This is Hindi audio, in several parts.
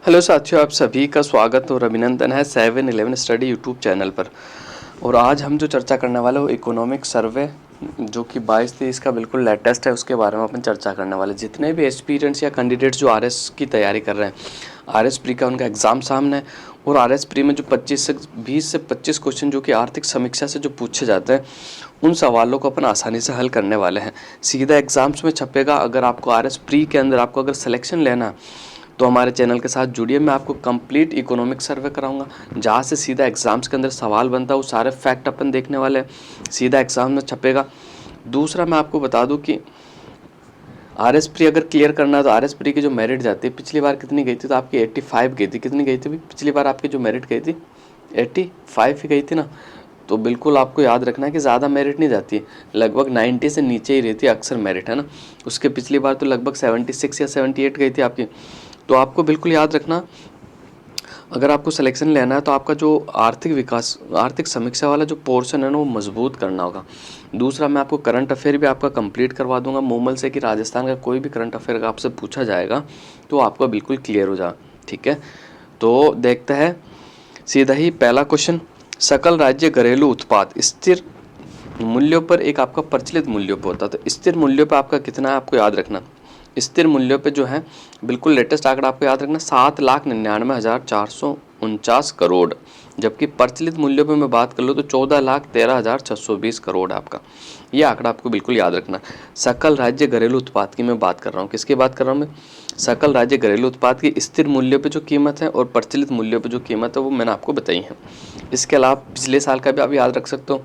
हेलो साथियों, आप सभी का स्वागत और अभिनंदन है 7-11 स्टडी यूट्यूब चैनल पर। और आज हम जो चर्चा करने वाले वो इकोनॉमिक सर्वे जो कि 22-23 का बिल्कुल लेटेस्ट है, उसके बारे में अपन चर्चा करने वाले। जितने भी एस्पिरेंट्स या कैंडिडेट्स जो आरएस की तैयारी कर रहे हैं, आरएस प्री का उनका एग्ज़ाम सामने है। और आरएस प्री में जो 20 से 25 क्वेश्चन जो कि आर्थिक समीक्षा से जो पूछे जाते हैं, उन सवालों को अपन आसानी से हल करने वाले हैं। सीधा एग्जाम्स में छपेगा। अगर आपको आरएस प्री के अंदर आपको अगर सिलेक्शन लेना है तो हमारे चैनल के साथ जुड़िए। मैं आपको कंप्लीट इकोनॉमिक सर्वे कराऊंगा, जहाँ से सीधा एग्जाम्स के अंदर सवाल बनता है, वो सारे फैक्ट अपन देखने वाले हैं, सीधा एग्जाम में छपेगा। दूसरा मैं आपको बता दूं कि आरएस प्री अगर क्लियर करना है तो आरएस प्री की जो मेरिट जाती है, पिछली बार कितनी गई थी, तो आपकी 85 गई थी। कितनी गई थी पिछली बार आपकी जो मेरिट गई थी? 85 ही गई थी ना। तो बिल्कुल आपको याद रखना है कि ज़्यादा मेरिट नहीं जाती है, लगभग 90 से नीचे ही रहती है अक्सर मेरिट, है ना। उसके पिछली बार तो लगभग 76 या 78 गई थी आपकी। तो आपको बिल्कुल याद रखना, अगर आपको सिलेक्शन लेना है तो आपका जो आर्थिक विकास, आर्थिक समीक्षा वाला जो पोर्शन है ना, वो मजबूत करना होगा। दूसरा मैं आपको करंट अफेयर भी आपका कंप्लीट करवा दूंगा मोमल से, कि राजस्थान का कोई भी करंट अफेयर अगर आपसे पूछा जाएगा तो आपका बिल्कुल क्लियर हो जाए, ठीक है। तो देखते हैं सीधा ही पहला क्वेश्चन। सकल राज्य घरेलू उत्पाद स्थिर मूल्यों पर एक आपका प्रचलित मूल्यों पर होता है, तो स्थिर मूल्यों पर आपका कितना है आपको याद रखना। स्थिर मूल्यों पे जो है बिल्कुल लेटेस्ट आंकड़ा आपको याद रखना, 7,99,449 करोड़। जबकि प्रचलित मूल्यों पे मैं बात कर लूँ तो 14,13,620 करोड़ है आपका। ये आंकड़ा आपको बिल्कुल याद रखना। सकल राज्य घरेलू उत्पाद की मैं बात कर रहा हूँ। किसकी बात कर रहा हूँ मैं? सकल राज्य घरेलू उत्पाद की स्थिर मूल्यों पे जो कीमत है और प्रचलित मूल्यों पे जो कीमत है वो मैंने आपको बताई है। इसके अलावा पिछले साल का भी आप याद रख सकते हो।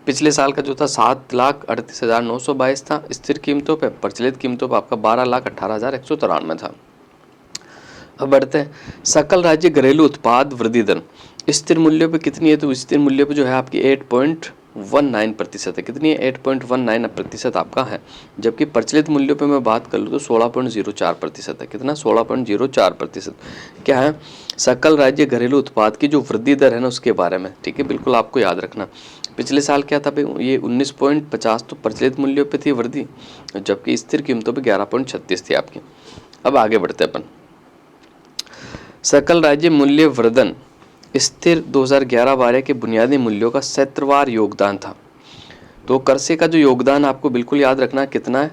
पिछले साल का जो था 7,38,922 था स्थिर कीमतों पे, प्रचलित कीमतों पर आपका 12,18,193 था। अब बढ़ते हैं, सकल राज्य घरेलू उत्पाद वृद्धि दर स्थिर मूल्यों पे कितनी है? तो स्थिर मूल्यों पे जो है आपकी 8.19% है। कितनी है? 8.19% आपका है। जबकि प्रचलित मूल्यों पे मैं बात कर लूँ तो 16.04% है। कितना? 16.04%। क्या है? सकल राज्य घरेलू उत्पाद की जो वृद्धि दर है ना, उसके बारे में, ठीक है, बिल्कुल आपको याद रखना। पिछले साल क्या था भाई? ये 19.50 तो प्रचलित मूल्यों पे थी वृद्धि, जबकि स्थिर कीमतों पे 11.36 थी आपकी। अब आगे बढ़ते अपन। सकल राज्य मूल्य वर्धन स्थिर 2011-12 के बुनियादी मूल्यों का क्षेत्रवार योगदान था। तो करसे का जो योगदान आपको बिल्कुल याद रखना कितना है?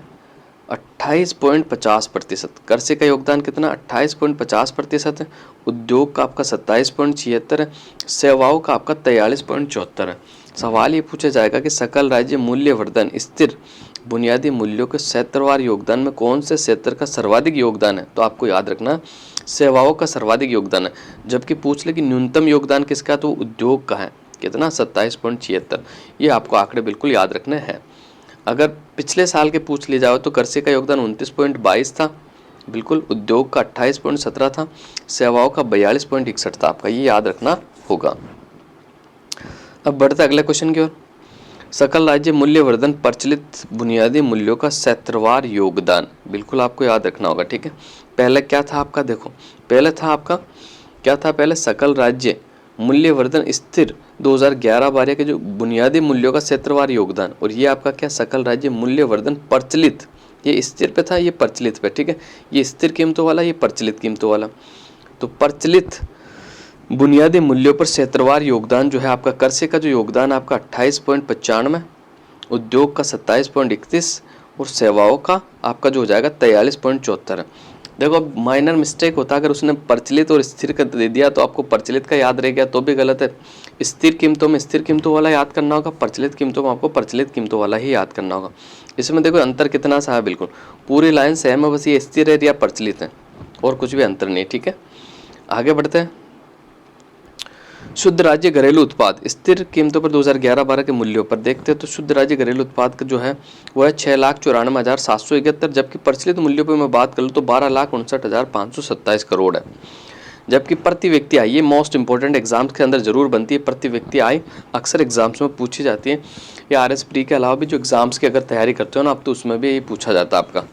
28.50%। करसे का योगदान कितना? 28.50% है। उद्योग का आपका 27.76 है। सेवाओं का आपका 43.74 है। सवाल ये पूछा जाएगा कि सकल राज्य मूल्य वर्धन स्थिर बुनियादी मूल्यों के क्षेत्रवार योगदान में कौन से क्षेत्र का सर्वाधिक योगदान है? तो आपको याद रखना सेवाओं का सर्वाधिक योगदान है। जबकि पूछ ले कि न्यूनतम योगदान किसका, तो उद्योग का है। कितना? 27.76। ये आपको आंकड़े बिल्कुल याद रखने हैं। अगर पिछले साल के पूछ लिए जाओ तो करसे का योगदान 29.22 था, बिल्कुल। उद्योग का 28.17 था, सेवाओं का 42.61 था आपका। ये याद रखना होगा। अब बढ़ते अगले क्वेश्चन की ओर। सकल राज्य मूल्य वर्धन प्रचलित बुनियादी मूल्यों का क्षेत्रवार योगदान, बिल्कुल आपको याद रखना होगा, ठीक है। पहले क्या था आपका? देखो, पहले था आपका क्या था? पहले सकल राज्य मूल्य वर्धन स्थिर 2011-12 के जो बुनियादी मूल्यों का क्षेत्रवार योगदान, और ये आपका क्या? सकल राज्य मूल्य वर्धन प्रचलित, ये स्थिर पे था, ये प्रचलित पे, ठीक है। ये स्थिर कीमतों वाला, ये प्रचलित कीमतों वाला। तो प्रचलित बुनियादी मूल्यों पर क्षेत्रवार योगदान जो है आपका, करसे का जो योगदान आपका 28.95, उद्योग का 27.31 और सेवाओं का आपका जो हो जाएगा 43.74 है। देखो, अब माइनर मिस्टेक होता है, अगर उसने प्रचलित और स्थिर का दे दिया तो आपको प्रचलित का याद रह गया तो भी गलत है। स्थिर कीमतों में स्थिर कीमतों वाला याद करना होगा, प्रचलित कीमतों में आपको प्रचलित कीमतों वाला ही याद करना होगा। इसमें देखो अंतर कितना सा है, बिल्कुल पूरी लाइन सेम है, बस ये स्थिर है या प्रचलित है, और कुछ भी अंतर नहीं, ठीक है। आगे बढ़ते हैं। शुद्ध राज्य घरेलू उत्पाद स्थिर कीमतों पर 2011-12 के मूल्यों पर देखते हैं तो शुद्ध राज्य घरेलू उत्पाद का जो है वो है 6,94,771। जबकि प्रचलित मूल्यों पर मैं बात कर लूँ तो 12,59,527 करोड़ है। जबकि प्रति व्यक्ति आय, ये मोस्ट इंपॉर्टेंट एग्जाम्स के अंदर जरूर बनती है, प्रति व्यक्ति आय अक्सर एग्जाम्स में पूछी जाती है। या आरएस प्री के अलावा भी जो एग्जाम्स की अगर तैयारी करते हो ना आप, तो उसमें भी ये पूछा जाता है आपका।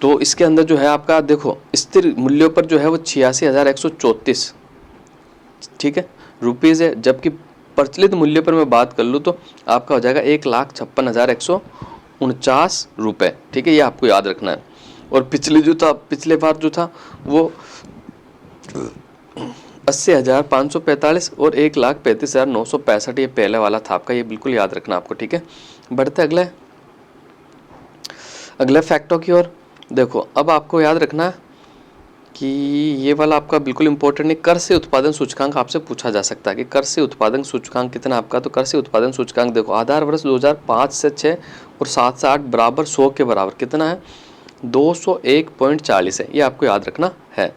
तो इसके अंदर जो है आपका देखो, स्थिर मूल्यों पर जो है वो 86,134, ठीक है, रुपीज़ है। जबकि प्रचलित मूल्य पर मैं बात कर लूँ तो आपका हो जाएगा 1,56,149 रुपये, ठीक है। ये आपको याद रखना है। और पिछले बार जो था वो 80,545 और 1,35,965 ये पहले वाला था आपका, ये बिल्कुल याद रखना आपको, ठीक है। बढ़ते अगले फैक्टों की ओर। देखो अब आपको याद रखना कि ये वाला आपका बिल्कुल इंपॉर्टेंट है। कर से उत्पादन सूचकांक आपसे पूछा जा सकता है कि कर से उत्पादन सूचकांक कितना आपका, तो कर से उत्पादन सूचकांक देखो आधार वर्ष 2005 से 6 और 7 से 8 बराबर 100 के बराबर कितना है, 201.40 है, ये आपको याद रखना है।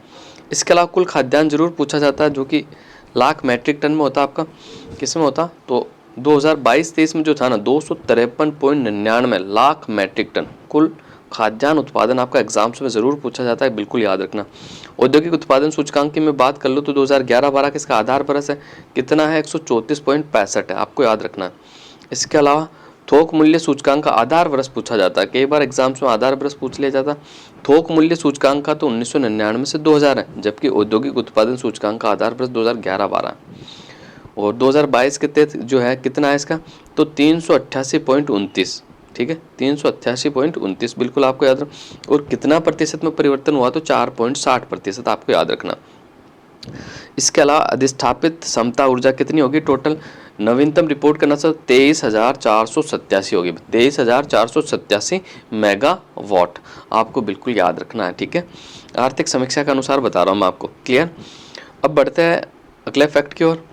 इसके अलावा कुल खाद्यान्न जरूर पूछा जाता है, जो कि लाख मैट्रिक टन में होता है आपका, किस में होता, तो 2022-23 में जो था ना 253.99 लाख मैट्रिक टन कुल खाद्यान्न उत्पादन आपका एग्जाम्स में जरूर पूछा जाता है, बिल्कुल याद रखना। औद्योगिक उत्पादन सूचकांक की मैं बात कर लूँ तो 2011-12 का इसका आधार वर्ष है कितना है, 134.65 है, आपको याद रखना है। इसके अलावा थोक मूल्य सूचकांक का आधार वर्ष पूछा जाता है, कई बार एग्जाम्स में आधार वर्ष पूछ लिया जाता। थोक मूल्य सूचकांक का तो 1999 से 2000 है, जबकि औद्योगिक उत्पादन सूचकांक का आधार वर्ष 2011-12 है। और 2022 के तहत जो है कितना है इसका, तो 388.29, ठीक है, 388.29 बिल्कुल आपको याद रखना। और कितना प्रतिशत में परिवर्तन हुआ, तो 4.60% आपको याद रखना। इसके अलावा अधिष्ठापित क्षमता ऊर्जा कितनी होगी टोटल, नवीनतम रिपोर्ट करना सर 23,487 होगी, 23,487 मेगावाट, आपको बिल्कुल याद रखना है, ठीक है। आर्थिक समीक्षा के अनुसार बता रहा हूँ मैं आपको, क्लियर। अब बढ़ते हैं अगले फैक्ट की ओर।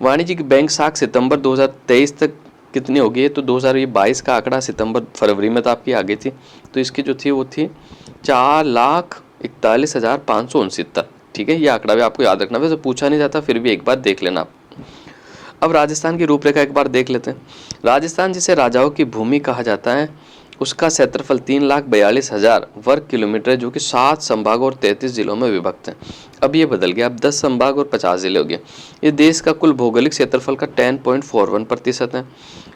वाणिज्यिक बैंक शाख सितंबर 2023 तक कितनी होगी, तो 2022 का आंकड़ा सितंबर फरवरी में तो आपकी आ गई थी, तो इसकी जो थी वो थी 4,41,569, ठीक है। ये आंकड़ा भी आपको याद रखना, वैसे पूछा नहीं जाता फिर भी एक बार देख लेना आप। अब राजस्थान की रूपरेखा एक बार देख लेते हैं। राजस्थान जिसे राजाओं की भूमि कहा जाता है, उसका क्षेत्रफल 3,42,000 वर्ग किलोमीटर है, जो कि 7 संभागों और 33 जिलों में विभक्त है। अब ये बदल गया, अब 10 संभाग और 50 जिले हो गए। ये देश का कुल भौगोलिक क्षेत्रफल का 10.41% है।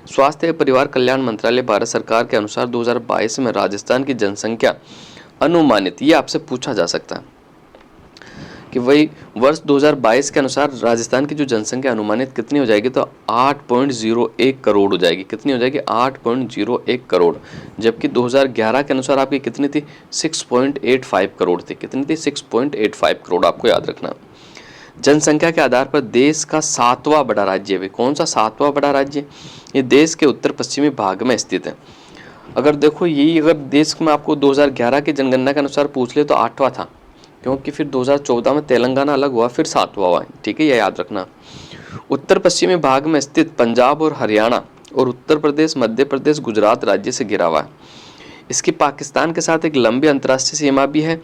स्वास्थ्य एवं परिवार कल्याण मंत्रालय भारत सरकार के अनुसार 2022 में राजस्थान की जनसंख्या अनुमानित, ये आपसे पूछा जा सकता है कि वही वर्ष 2022 के अनुसार राजस्थान की जो जनसंख्या अनुमानित कितनी हो जाएगी, तो 8.01 करोड़ हो जाएगी। कितनी हो जाएगी, 8.01 करोड़, जबकि 2011 के अनुसार आपकी कितनी थी, 6.85 करोड़ थी। कितनी थी, 6.85 करोड़, आपको याद रखना। जनसंख्या के आधार पर देश का 7वां बड़ा राज्य है। कौन सा 7वां बड़ा राज्य, ये देश के उत्तर पश्चिमी भाग में स्थित है। अगर देखो यही अगर देश में आपको 2011 की जनगणना के अनुसार पूछ ले तो 8वां था, क्योंकि फिर 2014 में तेलंगाना अलग हुआ, फिर 7वां हुआ, ठीक है, यह याद रखना। उत्तर पश्चिमी भाग में स्थित पंजाब और हरियाणा और उत्तर प्रदेश, मध्य प्रदेश, गुजरात राज्य से घिरा हुआ है। इसकी पाकिस्तान के साथ एक लंबी अंतर्राष्ट्रीय सीमा भी है।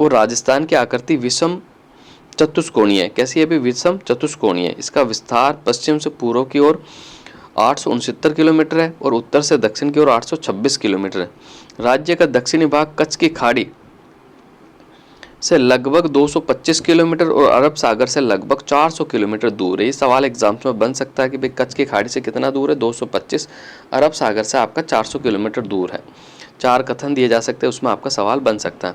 और राजस्थान की आकृति विषम चतुष्कोणीय है। कैसी है भी, विषम चतुष्कोणीय है। इसका विस्तार पश्चिम से पूर्व की ओर 869 किलोमीटर है और उत्तर से दक्षिण की ओर 826 किलोमीटर है। राज्य का दक्षिणी भाग कच्छ की खाड़ी से लगभग 225 किलोमीटर और अरब सागर से लगभग 400 किलोमीटर दूर है। ये सवाल एग्जाम्स में बन सकता है कि भाई कच्छ की खाड़ी से कितना दूर है, 225, अरब सागर से आपका 400 किलोमीटर दूर है। 4 कथन दिए जा सकते हैं, उसमें आपका सवाल बन सकता है।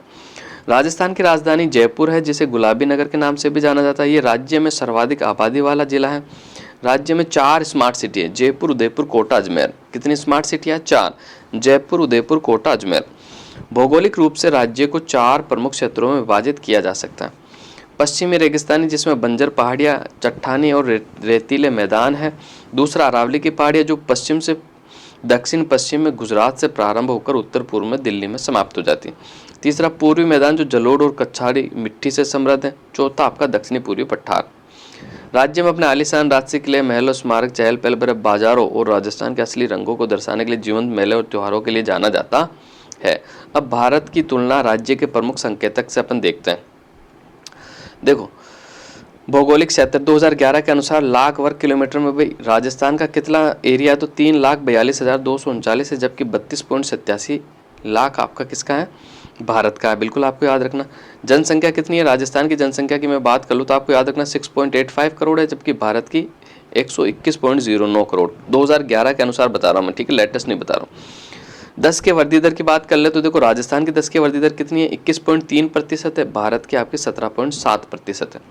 राजस्थान की राजधानी जयपुर है, जिसे गुलाबी नगर के नाम से भी जाना जाता है। ये राज्य में सर्वाधिक आबादी वाला जिला है। राज्य में 4 स्मार्ट सिटी है, जयपुर, उदयपुर, कोटा, अजमेर। कितनी स्मार्ट सिटी है, 4, जयपुर, उदयपुर, कोटा, अजमेर। भौगोलिक रूप से राज्य को 4 प्रमुख क्षेत्रों में विभाजित किया जा सकता है। पश्चिमी रेगिस्तानी, जिसमें बंजर पहाड़ियाँ, चट्टानी और रेतीले मैदान है। दूसरा अरावली की पहाड़ियाँ, जो पश्चिम से दक्षिण पश्चिम में गुजरात से प्रारंभ होकर उत्तर पूर्व में दिल्ली में समाप्त हो जाती। तीसरा पूर्वी मैदान, जो जलोढ़ और कच्छाड़ी मिट्टी से समृद्ध है। चौथा आपका दक्षिणी पूर्वी पठार। राज्य में अपने आलीशान राजसी किले, महलों, स्मारक, चहल पहल भरे बाजारों और राजस्थान के असली रंगों को दर्शाने के लिए जीवंत मेले और त्योहारों के लिए जाना जाता है। अब भारत की तुलना राज्य के प्रमुख संकेतक से अपन देखते हैं। देखो भौगोलिक क्षेत्र 2011 के अनुसार लाख वर्ग किलोमीटर में भाई राजस्थान का कितना एरिया है, तो 3,42,239 है, जबकि 32.87 लाख आपका किसका है, भारत का है। बिल्कुल आपको याद रखना। जनसंख्या कितनी है, राजस्थान की जनसंख्या की मैं बात कर लूँ तो आपको याद रखना 6.85 करोड़ है, जबकि भारत की 121.09 करोड़ 2011 के अनुसार बता रहा हूँ मैं, ठीक है, लेटेस्ट नहीं बता रहा हूँ। 10 के वृद्धि दर की बात कर ले तो देखो राजस्थान की 10 की वृद्धि दर कितनी है, 21.3% है। भारत की आपकी 17.7% है।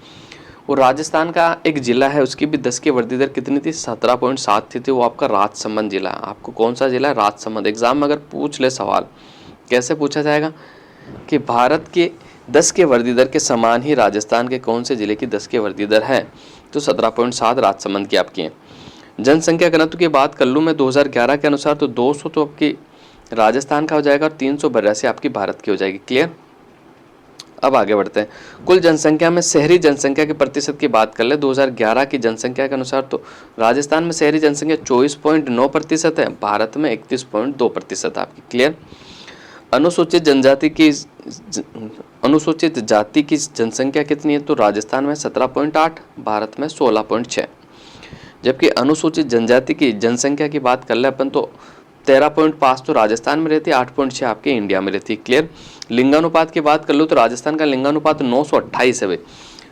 और राजस्थान का एक जिला है, उसकी भी 10 की वृद्धि दर कितनी थी, 17.7 थी, वो आपका राजसमंद जिला है। आपको कौन सा जिला है, राजसमंद। एग्जाम में अगर पूछ ले सवाल कैसे पूछा जाएगा कि भारत के 10 के वृद्धि दर के समान ही राजस्थान के कौन से जिले की 10 के वृद्धि दर है? तो 17.7 राजसमंद की आपकी है। जनसंख्या घनत्व की बात कर लूँ मैं 2011 के अनुसार, तो 200 तो आपकी राजस्थान का हो जाएगा और 382 आपकी भारत की हो जाएगी। क्लियर। अब आगे बढ़ते हैं। कुल जनसंख्या में शहरी जनसंख्या के प्रतिशत की बात कर ले 2011 की जनसंख्या के अनुसार, तो राजस्थान में शहरी जनसंख्या 24.9% है, भारत में 31.2% आपकी। क्लियर। अनुसूचित जाति की जनसंख्या कितनी है? तो राजस्थान में 17.8, भारत में 16.6। जबकि अनुसूचित जनजाति की जनसंख्या की बात कर ले अपन, तो 13.5 तो राजस्थान में रहती है, 8.6 आपके इंडिया में रहती है। क्लियर। लिंगानुपात की बात कर लो तो राजस्थान का लिंगानुपात 928 है भाई।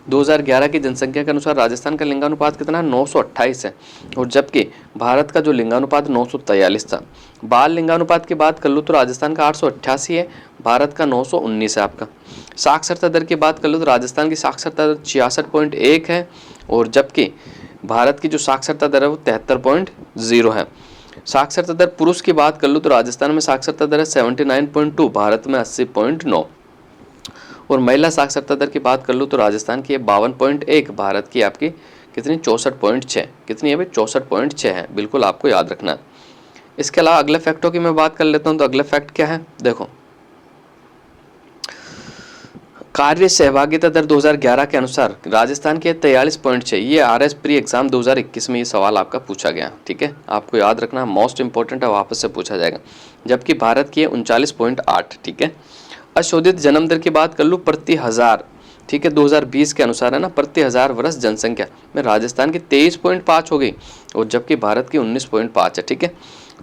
2011 की जनसंख्या के अनुसार राजस्थान का लिंगानुपात कितना है? 928 है। और जबकि भारत का जो लिंगानुपात 943 था। बाल लिंगानुपात की बात कर लो तो राजस्थान का 888 है, भारत का 919 है आपका। साक्षरता दर की बात कर लो तो राजस्थान की साक्षरता दर 66.1 है, और जबकि भारत की जो साक्षरता दर है वो 73.0 है। साक्षरता दर पुरुष की बात कर लो तो राजस्थान में साक्षरता दर है 79.2, भारत में 80.9। और महिला साक्षरता दर की बात कर लो तो राजस्थान की है 52.1, भारत की आपकी कितनी? 64.6। कितनी है भाई? 64.6 है। बिल्कुल आपको याद रखना है। इसके अलावा अगले फैक्टों की मैं बात कर लेता हूँ। तो अगले फैक्ट क्या है? देखो, कार्य सहभागिता दर 2011 के अनुसार राजस्थान के 43.6। ये RS प्री एग्जाम 2021 में ये सवाल आपका पूछा गया। ठीक है, आपको याद रखना, मोस्ट इंपॉर्टेंट है, वापस से पूछा जाएगा। जबकि भारत की है 39.8। ठीक है। अशोधित जन्म दर की बात कर लूँ प्रति हजार, ठीक है, 2020 के अनुसार है ना, प्रति हजार वर्ष जनसंख्या में राजस्थान की 23.5 हो गई, और जबकि भारत की 19.5 है। ठीक है।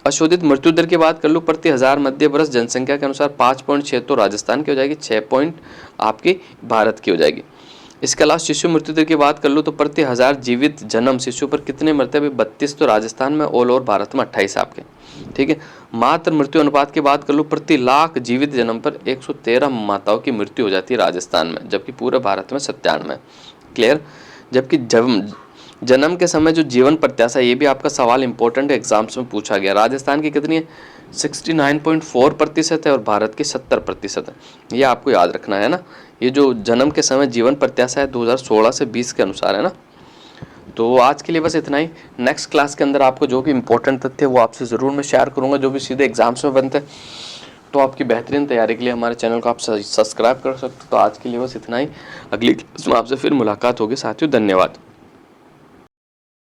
अशोधित मृत्यु दर की बात कर लूँ प्रति हजार मध्य वर्ष जनसंख्या के अनुसार 5.6 तो राजस्थान की हो जाएगी, 6 आपकी भारत की हो जाएगी। इसके अलावा शिशु मृत्यु दर की बात कर लूँ तो प्रति हजार जीवित जन्म शिशु पर कितने मरते हैं? 32 तो राजस्थान में, ऑल ओवर भारत में 28 आपके। ठीक है। मातृ मृत्यु अनुपात की बात कर लूँ प्रति लाख जीवित जन्म पर 113 माताओं की मृत्यु हो जाती है राजस्थान में, जबकि पूरे भारत में 97। क्लियर। जबकि जन्म के समय जो जीवन प्रत्याशा, ये भी आपका सवाल इंपॉर्टेंट एग्जाम्स में पूछा गया। राजस्थान की कितनी है? 69.4% है, और भारत की 70% है। ये आपको याद रखना है ना। ये जो जन्म के समय जीवन प्रत्याशा है 2016 से 20 के अनुसार है ना। तो आज के लिए बस इतना ही। नेक्स्ट क्लास के अंदर आपको जो भी इंपॉर्टेंट तथ्य वो आपसे ज़रूर मैं शेयर करूँगा, जो भी सीधे एग्जाम्स में बनते हैं। तो आपकी बेहतरीन तैयारी के लिए हमारे चैनल को आप सब्सक्राइब कर सकते हो। तो आज के लिए बस इतना ही। अगली क्लास में आपसे फिर मुलाकात होगी साथियों। धन्यवाद।